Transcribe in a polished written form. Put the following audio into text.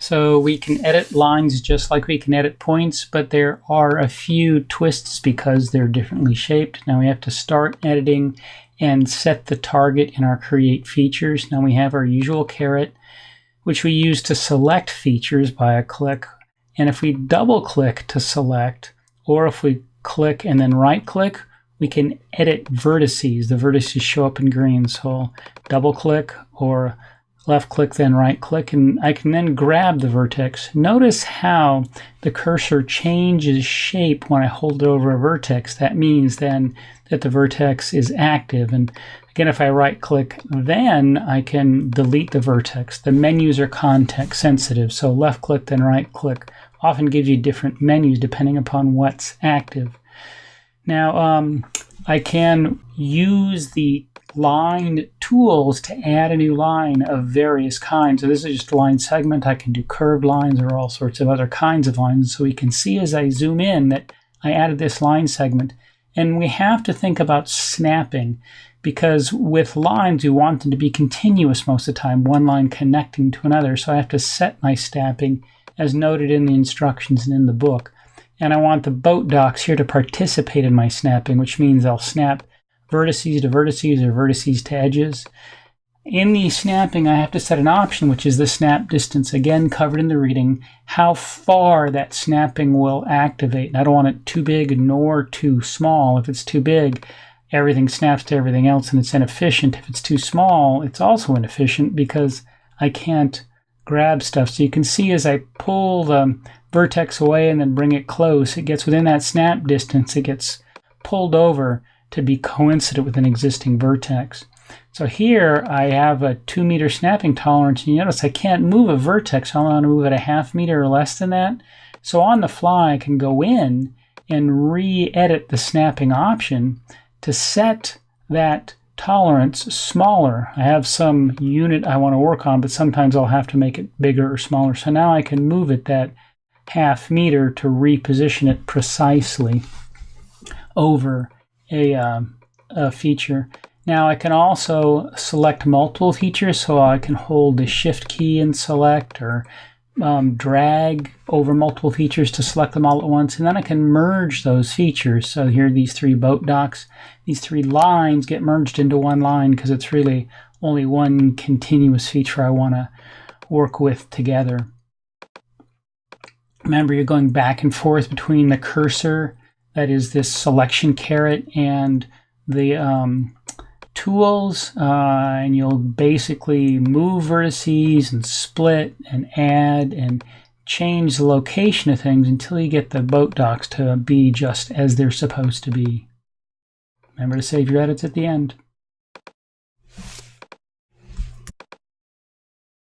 So we can edit lines just like we can edit points, but there are a few twists because they're differently shaped. Now we have to start editing and set the target in our create features. Now we have our usual caret, which we use to select features by a click. And if we double click to select, or if we click and then right click, we can edit vertices. The vertices show up in green. So I'll double click or left click, then right click, and I can then grab the vertex. Notice how the cursor changes shape when I hold it over a vertex. That means then that the vertex is active. And again, if I right click, then I can delete the vertex. The menus are context sensitive, so left click, then right click often gives you different menus depending upon what's active. Now, I can use the line tools to add a new line of various kinds. So this is just a line segment. I can do curved lines or all sorts of other kinds of lines. So we can see as I zoom in that I added this line segment. And we have to think about snapping, because with lines we want them to be continuous most of the time, one line connecting to another. So I have to set my snapping as noted in the instructions and in the book. And I want the boat docks here to participate in my snapping, which means I'll snap vertices to vertices or vertices to edges. In the snapping, I have to set an option, which is the snap distance, again covered in the reading, how far that snapping will activate. And I don't want it too big nor too small. If it's too big, everything snaps to everything else and it's inefficient. If it's too small, it's also inefficient because I can't grab stuff. So you can see as I pull the vertex away and then bring it close, it gets within that snap distance, it gets pulled over to be coincident with an existing vertex. So here I have a 2 meter snapping tolerance, and you notice I can't move a vertex. I want to move it a ½ meter or less than that. So on the fly I can go in and re-edit the snapping option to set that tolerance smaller. I have some unit I want to work on, but sometimes I'll have to make it bigger or smaller. So now I can move it that ½ meter to reposition it precisely over a feature. Now I can also select multiple features, so I can hold the shift key and select, or drag over multiple features to select them all at once, and then I can merge those features. So here are these 3 boat docks. These 3 lines get merged into one line because it's really only one continuous feature I want to work with together. Remember, you're going back and forth between the cursor, that is this selection caret, and the tools, and you'll basically move vertices and split and add and change the location of things until you get the boat docks to be just as they're supposed to be. Remember to save your edits at the end.